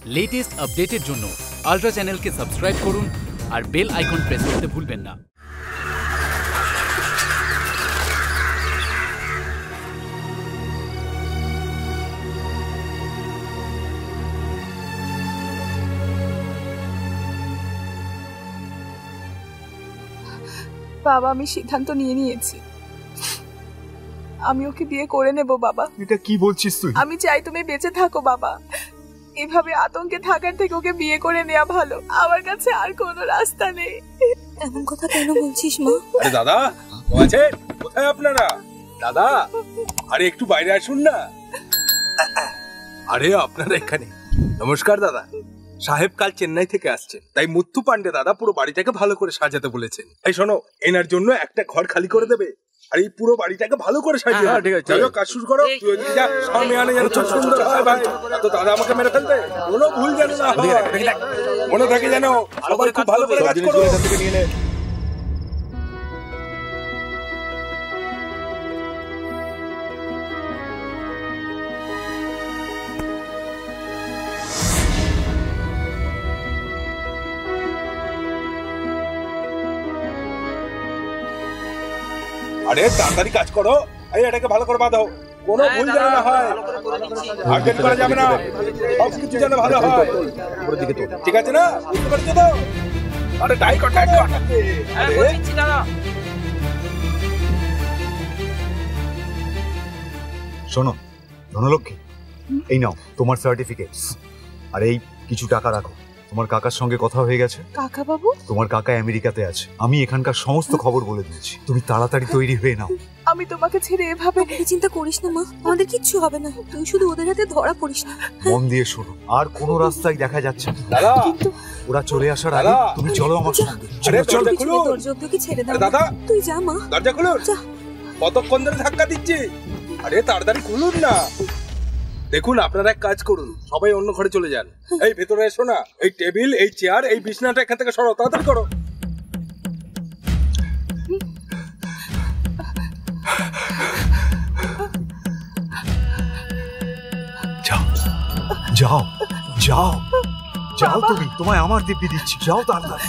Latest আপডেটের জন্য ultra চ্যানেলকে সাবস্ক্রাইব করুন আর বেল আইকন প্রেস করতে ভুলবেন না। বাবা, আমি সিদ্ধান্ত নিয়ে নিয়েছি, আমি ওকে বিয়ে করে নেব। বাবা, এটা কি বলছিস তুই? আমি চাই তুমি বেঁচে থাকো বাবা। এভাবে আতঙ্কে থাকার থেকে ওকে বিয়ে করে নেওয়া ভালো। আমার কাছে আর কোনো রাস্তা নেই। এমন কথা কেন বলছিস মা? আরে দাদা, আছে কোথায় আপনারা? দাদা, আরে একটু বাইরে আসুন না। আরে আপনারা এখানে? নমস্কার দাদা। সাহেব কাল চেন্নাই থেকে আসছেন, তাই মুত্তু পান্ডে দাদা পুরো বাড়িটাকে ভালো করে সাজাতে বলেছেন। এই শোনো, এনার জন্য একটা ঘর খালি করে দেবে আর এই পুরো বাড়িটাকে ভালো করে সাজিয়ে। ঠিক আছে, চলো কাজ শুরু করো। তুই ওইদিকে যা, সামনে আনে যেন খুব সুন্দর হয় ভাই। তো দাদা আমাকে মেরে ফেলতে কোনো ভুল যেন না হয়, মনে থাকে যেন। সবাই খুব ভালো করে কাজ করো। এখান থেকে নিয়ে নে। আরে তাড়াতাড়ি কাজ করো, এই এটাকে ভালো করে বাঁধো, কোনো ভুল যেন না হয়। আর দেরি করা যাবে না, সব কিছু যেন ভালো হয়। ঠিক আছে না? বুঝতে পারছো তো? আরে টাই কর, টাই কর। শোনো ধনলক্ষ্মী, এই নাও তোমার সার্টিফিকেটস, আর এই কিছু টাকা রাখো। তোমার কাকার সঙ্গে কথা হয়ে গেছে? কাকা বাবু? তোমার কাকা আমেরিকাতে আছে, আমি এখানকার সমস্ত খবর বলে দিয়েছি। তুমি তাড়াতাড়ি তৈরি হয়ে নাও। আমি তোমাকে ছেড়ে এভাবে। চিন্তা করিস না মা, আমাদের কিচ্ছু হবে না। তুই শুধু ওদের হাতে ধরা পড়িস না। মন দিয়ে শোনো, আর কোনো রাস্তায় দেখা যাচ্ছে না। দাদা, ওরা চলে আসার আগে তুমি চলো আমার সঙ্গে। দরজা খুলো। দরজাকে ছেড়ে দাও দাদা, তুই যা মা। দরজা খুলুন। কতক্ষণ ধরে ধাক্কা দিচ্ছি? আরে তাড়াতাড়ি খুলুন না। দেখুন, আপনারা এক কাজ করুন, সবাই অন্য ঘরে চলে যান। এই ভেতরে এসো না, এই টেবিল, এই চেয়ার, এই বিছানাটা এখান থেকে সরাও, তাড়াতাড়ি করো। যাও যাও যাও যাও, তুমি, তোমায় আমার দিব্যি দিচ্ছি, যাও তাড়াতাড়ি।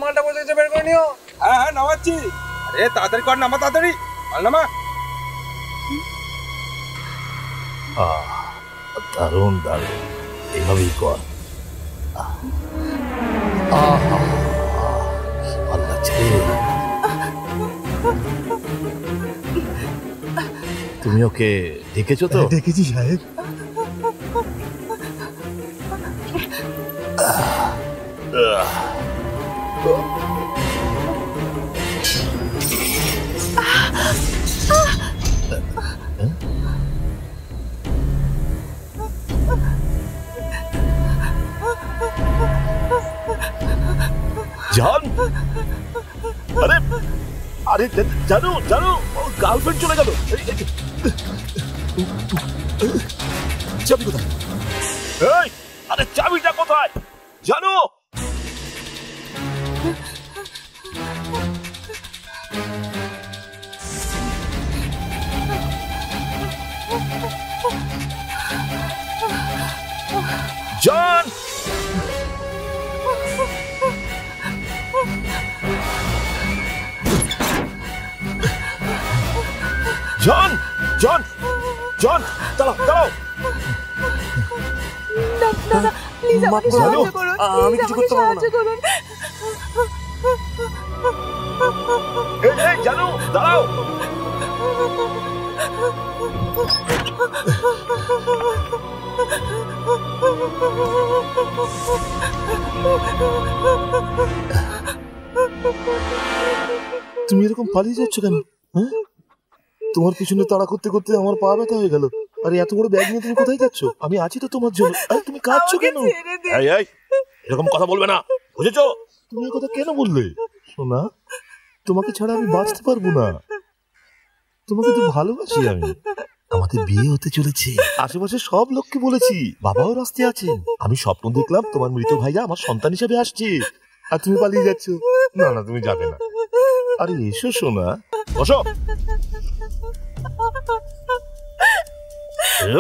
মালটা বসে গেছে, বের করে নিও। হ্যাঁ হ্যাঁ, নামাচ্ছি। আরে তাড়াতাড়ি কর, নামা তাড়াতাড়ি, মাল নামা। দারুণ দারুণ, এভাবেই কর। ভালো লাগছে। তুমি ওকে ডেকেছো তো? ডেকেছি সাহেব। জান, আরে আরে জানো জানো, গার্লফ্রেন্ড চলে গেল। চাবি কোথায়? এই, আরে চাবিটা কোথায় জানো? জান, জন জন জন দাঁড়াও দাঁড়াও। দাদা প্লিজ আমাকে জানো, সাহায্য করুন, আমি প্লিজ কিছু আমাকে করতে পারবো সাহায্য না। করুন। এই জানো দাঁড়াও। তুমি এরকম পালিয়ে যাচ্ছ কেন? হ্যাঁ, তোমার পিছনে তাড়া করতে করতে আমার পা ব্যথা হয়ে গেল। আরে এত বড় ব্যাগ নিয়ে তুমি কোথায় যাচ্ছ? আমি আছি তো তোমার জন্য। আরে তুমি কাঁদছো আমাকে কেন? ছেড়ে দিন। এই এই এরকম কথা বলবে না, বুঝেছো? তুমি এই কথা কেন বললে? সোনা, তোমাকে ছাড়া আমি বাঁচতে পারবো না। তোমাকে তো ভালোবাসি আমি। আমাদের বিয়ে হতে চলেছে। আশেপাশে সব লোককে বলেছি, বাবাও রাস্তায় আছেন। আমি স্বপ্ন দেখলাম তোমার মৃত ভাইরা আমার সন্তান হিসেবে আসছে, আর তুমি পালিয়ে যাচ্ছ। না না, তুমি যাবে না। আরে এসো সোনা, বসো।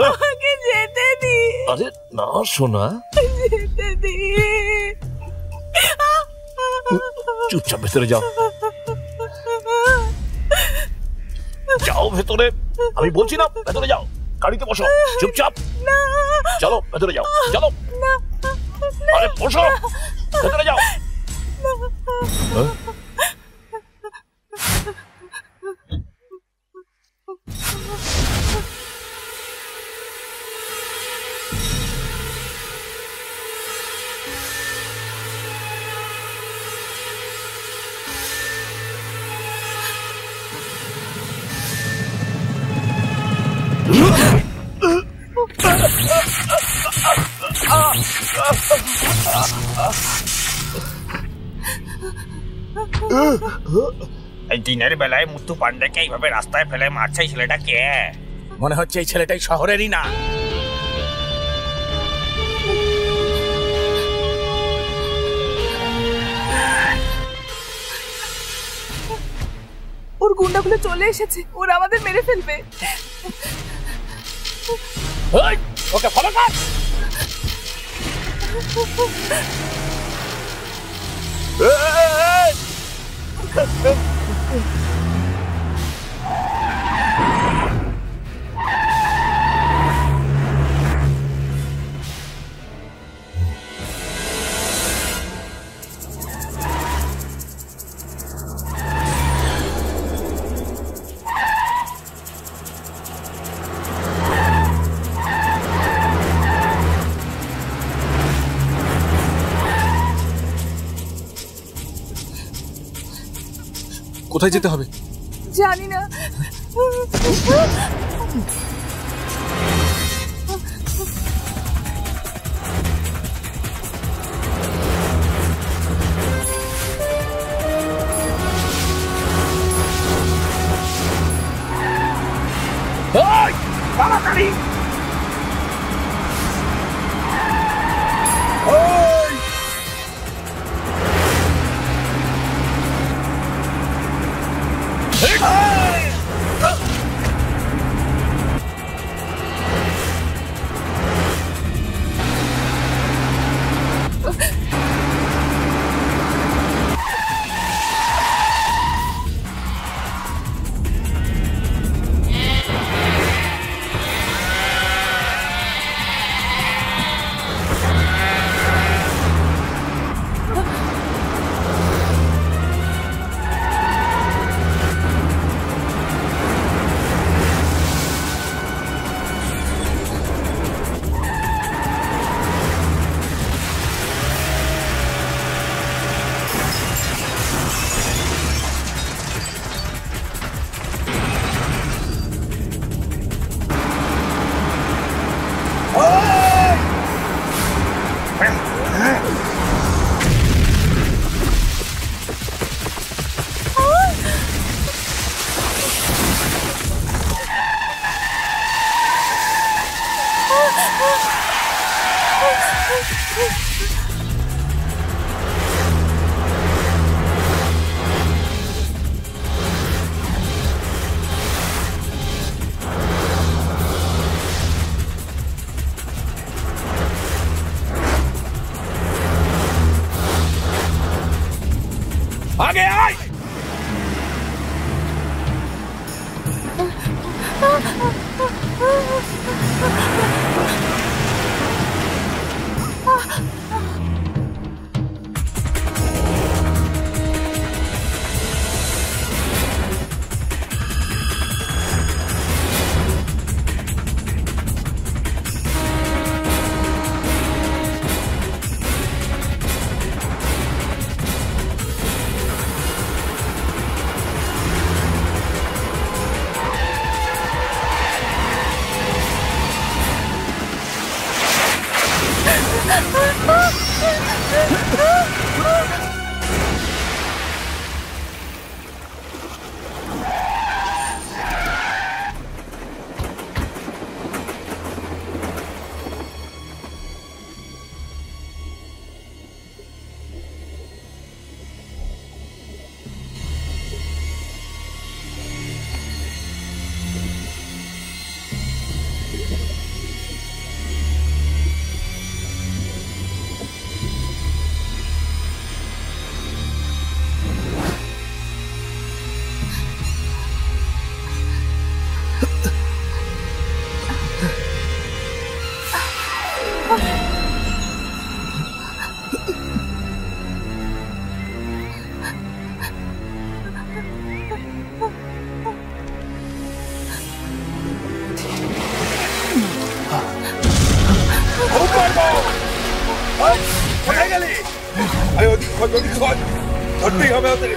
আমাকে যেতে দিন, আরে না সোনা, যেতে দিন। চুপচাপ ভেতরে যাও। যাও ভেতরে, আমি বলছি না, ভেতরে যাও। গাড়িতে বসো, চুপচাপ। চলো ভেতরে যাও, চলো। আরে বসো, ভেতরে যাও। হ্যাঁ? এই দিনের বেলায় মুত্তু পান্ডেকে এইভাবে রাস্তায় ফেলে মারছে এই ছেলেটা কে? মনে হচ্ছে এই ছেলেটাই শহরেরই না। ওর গুন্ডাগুলো চলে এসেছে, ওরা আমাদের মেরে ফেলবে। এই, ওকে ফলো কর। কোথায় যেতে হবে? জানি না। এই, তাড়াতাড়ি। এই, কোথায় গেলি? আরে ওদিক খোঁজ, ওদিক খোঁজ, ধরতেই হবে ওদের।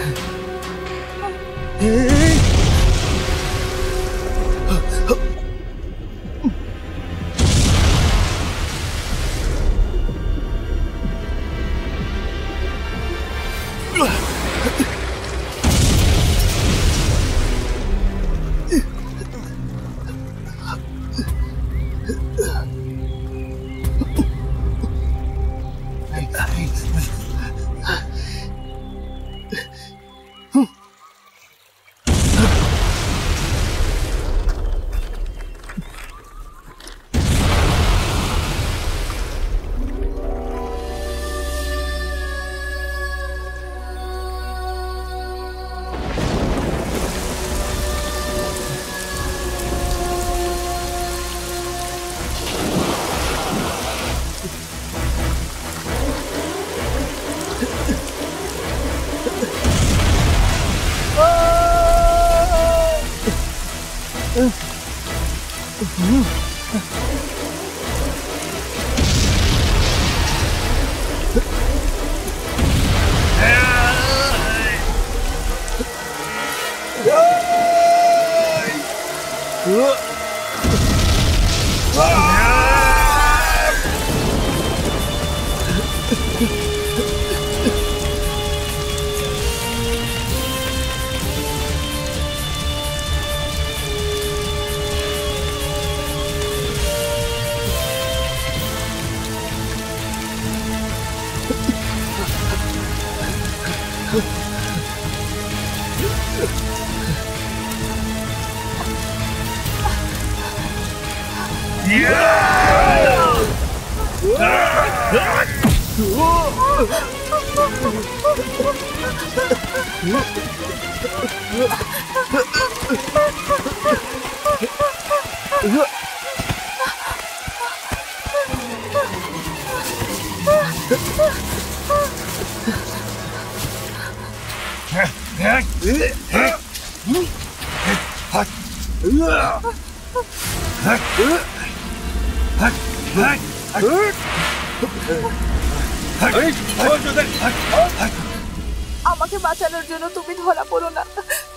আমাকে বাঁচানোর জন্য তুমি ধরা পড়ো না,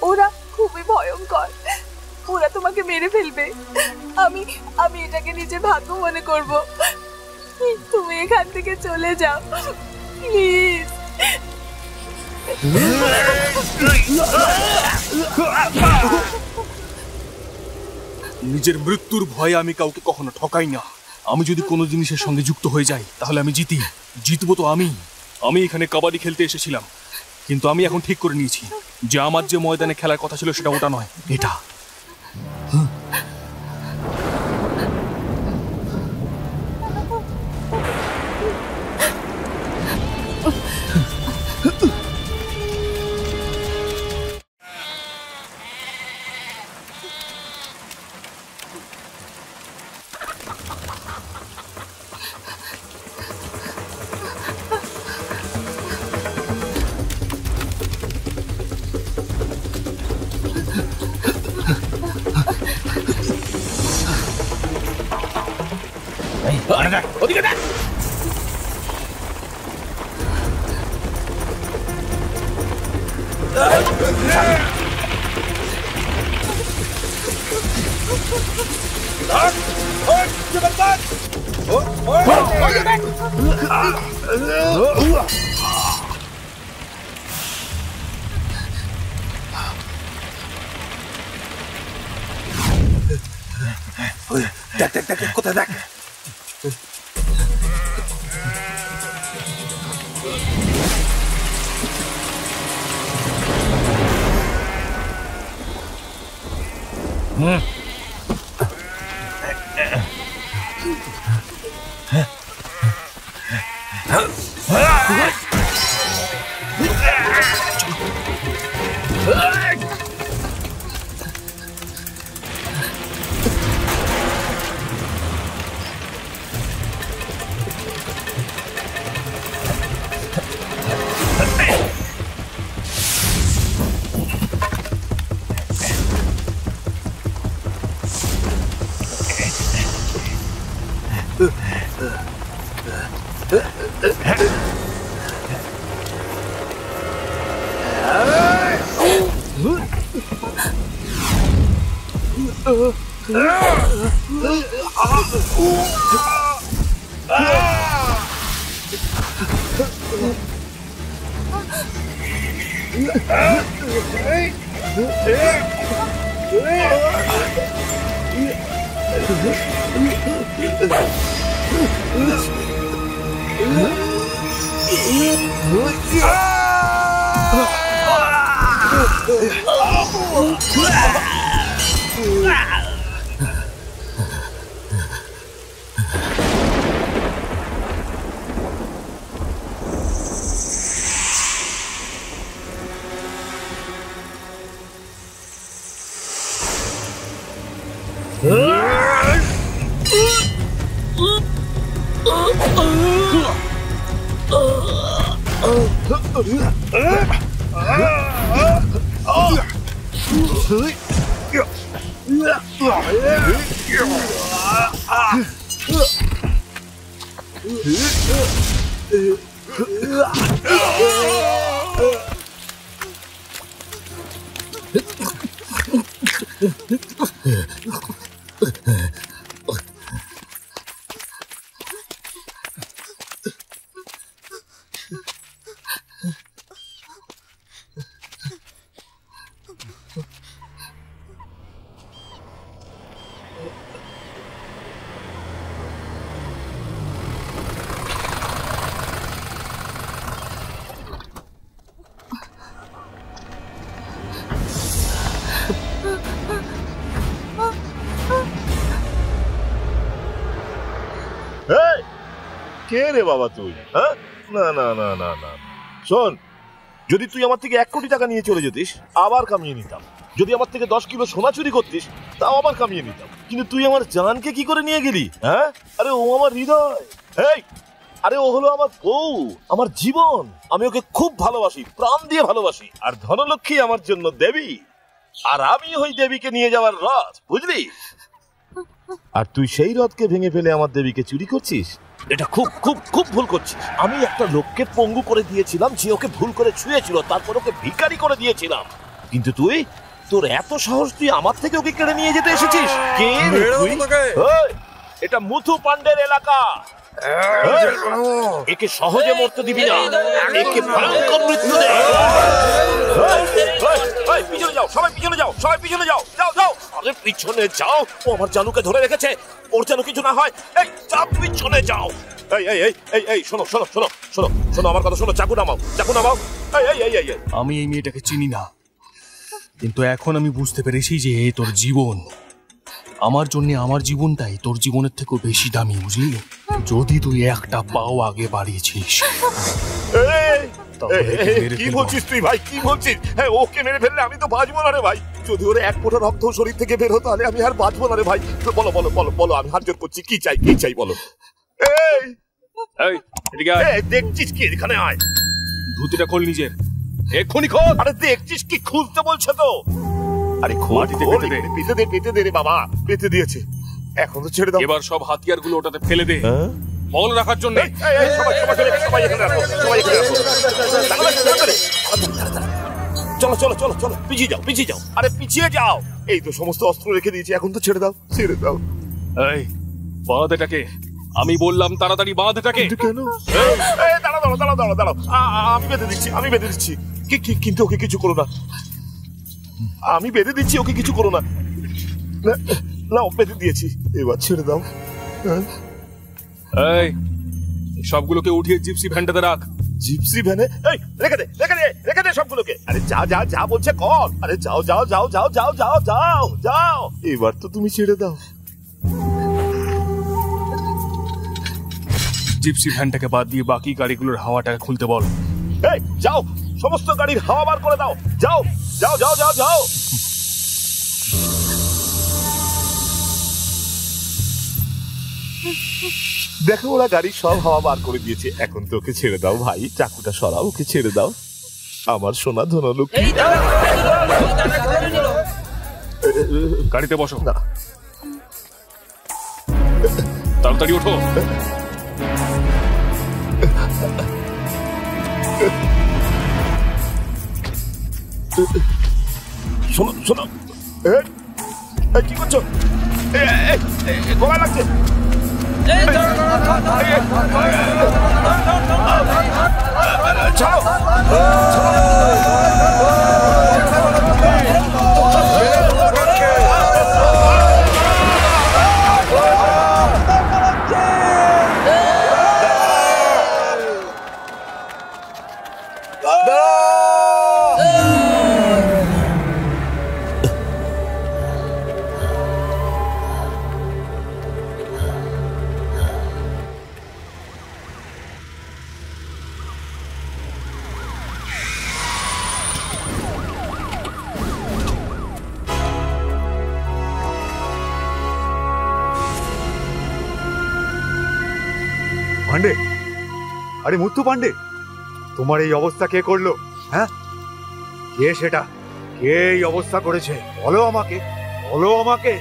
ওরা খুবই ভয়ঙ্কর, ওরা তোমাকে মেরে ফেলবে। আমি আমি এটাকে নিজের ভাগ্য মনে করব। তুমি এখান থেকে চলে যাও প্লিজ। নিজের মৃত্যুর ভয়ে আমি কাউকে কখনো ঠকাই না। আমি যদি কোনো জিনিসের সঙ্গে যুক্ত হয়ে যাই তাহলে আমি জিতবো তো আমি এখানে কাবাডি খেলতে এসেছিলাম, কিন্তু আমি এখন ঠিক করে নিয়েছি যে আমার যে ময়দানে খেলার কথা ছিল সেটা ওটা নয়, এটা। ওদিকে দেখ। দেখ দেখ দেখ কোথায় দেখ। কে রে বাবা তুই? হ্যাঁ, না না না না না, শোন, যদি তুই আমার থেকে 1 কোটি টাকা নিয়ে চলে যেতিস আবার কামিয়ে নিতাম, যদি আমার থেকে 10 কিলো সোনা চুরি করতিস তাও আবার কামিয়ে নিতাম, কিন্তু তুই আমার জানকে কি করে নিয়ে গেলি? হ্যাঁ, আরে ও আমার হৃদয়, এই আরে ও হলো আমার বউ, আমার জীবন, আমি ওকে খুব ভালোবাসি, প্রাণ দিয়ে ভালোবাসি, আর ধনলক্ষ্মী আমার জন্য দেবী, আর আমি ওই দেবীকে নিয়ে যাওয়ার রথ, বুঝলি? আর তুই সেই রথকে ভেঙে ফেলে আমার দেবীকে চুরি করছিস, এটা খুব খুব খুব ভুল করছিস। আমি একটা লোককে পঙ্গু করে দিয়েছিলাম, যে ওকে ভুল করে ছুঁয়েছিল, তারপর ওকে ভিখারি করে দিয়েছিলাম, কিন্তু তুই, তোর এত সাহস, তুই আমার থেকে ওকে কেড়ে নিয়ে যেতে এসেছিস? কে রে তুই? ওই, এটা মুথু পান্ডের এলাকা, একে সহজে মরতে দিবি না, একে ভয়ঙ্কর মৃত্যু দে। পিছনে যাও, সবাই পিছনে যাও, সবাই পিছনে যাও, যাও যাও, আরে পিছনে যাও, ও আমার জানুকে ধরে রেখেছে, ওর যেন কিছু না হয়, এই চাপ, পিছনে যাও। এই এই এই এই এই শোনো শোনো শোনো শোনো শোনো আমার কথা শোনো, চাকু নামাও, চাকু নামাও। এই এই এই এই আমি এই মেয়েটাকে চিনি না, কিন্তু এখন আমি বুঝতে পেরেছি যে এ তোর জীবন, আমার জন্য আমার জীবনটাই তোর জীবনের থেকেও বেশি দামি, বুঝলি? যদি তুই একটা পাও আগে বাড়িয়েছিস। কি বলছিস তুই ভাই, কি বলছিস? হ্যাঁ, ওকে মেরে ফেললে আমি তো বাঁচবো না রে ভাই, যদি ওর 1 ফোঁটা রক্ত শরীর থেকে বের হতো তাহলে আমি আর বাঁচবো না রে ভাই। বলো বলো বলো বলো, আমি হাত জোর করছি, কি চাই, কি চাই বলো। দেখছিস কি, এখানে আয়, ধুতিটা খোল নিজের, এক্ষুনি খোল। আরে দেখছিস কি, খুলতে বলছে তো, আরে খোল, পেতে দে রে বাবা, পেতে দিয়েছে, এখন তো ছেড়ে দাও। এবার সব হাতিয়ারগুলো ওটাতে ফেলে দে, হ্যাঁ? বল রাখার জন্য। সবাই এখানে রাখো, সবাই এখানে রাখো। চলো চলো চলো চলো, পিছিয়ে যাও, পিছিয়ে যাও, আরে পিছিয়ে যাও। এই তো সমস্ত অস্ত্র রেখে দিয়েছি, এখন তো ছেড়ে দাও, ছেড়ে দাও। এই বাঁধ এটাকে, আমি বললাম তাড়াতাড়ি বাঁধ এটাকে। কিন্তু কেন? দাঁড়াও দাঁড়াও দাঁড়াও দাঁড়াও দাঁড়াও, আমি বেঁধে দিচ্ছি, আমি বেঁধে দিচ্ছি। কিন্তু ওকে কিছু করো না, আমি বেঁধে দিচ্ছি, ওকে কিছু করো না। না বেঁধে দিয়েছি, এবার ছেড়ে দাও। এই সবগুলোকে উঠিয়ে জিপসি ভ্যানটাতে রাখ। জিপসি ভ্যানে? এই রেখে দে, রেখে দে, রেখে দে সবগুলোকে। আরে যা যা যা বলছে কর। আরে যাও যাও যাও যাও যাও যাও যাও যাও, এবার তো তুমি ছেড়ে দাও। জিপসি ভ্যানটাকে বাদ দিয়ে বাকি গাড়িগুলোর হাওয়াটাকে খুলতে বল। এই যাও, সমস্ত গাড়ির হাওয়া বার করে দাও, যাও যাও যাও যাও যাও। দেখো ওরা গাড়ির সব হাওয়া বার করে দিয়েছে, এখন তো ওকে ছেড়ে দাও ভাই, চাকুটা সরাও, ওকে ছেড়ে দাও। আমার সোনা ধনলক্ষ্মী। গাড়িতে বসো, না তাড়াতাড়ি ওঠো। শোনো শোনো, কি করছো? গলায় লাগছে। পান্ডে, আরে মুত্তু পান্ডে, তোমার এই অবস্থা কে করলো? হ্যাঁ, কে সেটা? কে এই অবস্থা করেছে? বলো আমাকে, বলো আমাকে।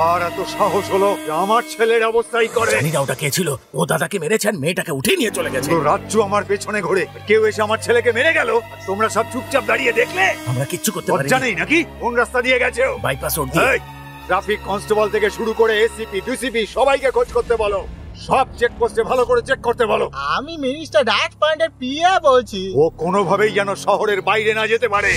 আর এত সাহস হলো যে আমার ছেলের অবস্থাই করে? জানি না ওটা কে ছিল, ও দাদাকে মেরেছেন, মেয়েটাকে উঠিয়ে নিয়ে চলে গেছে। পুরো রাজ্য আমার পেছনে ঘোরে, কেউ এসে আমার ছেলেকে মেরে গেল, তোমরা সব চুপচাপ দাঁড়িয়ে দেখলে? আমরা কিচ্ছু করতে পারি লজ্জা নেই নাকি? কোন রাস্তা দিয়ে গেছে? বাইপাস রোড দিয়ে। ট্রাফিক কনস্টেবল থেকে শুরু করে এসিপি ডিসিপি সবাইকে খোঁজ করতে বলো, সব চেকপোস্টে ভালো করে চেক করতে বলো। আমি মিনিস্টার রাজ পান্ডের পিয়া বলছি। ও কোনোভাবেই যেন শহরের বাইরে না যেতে পারে।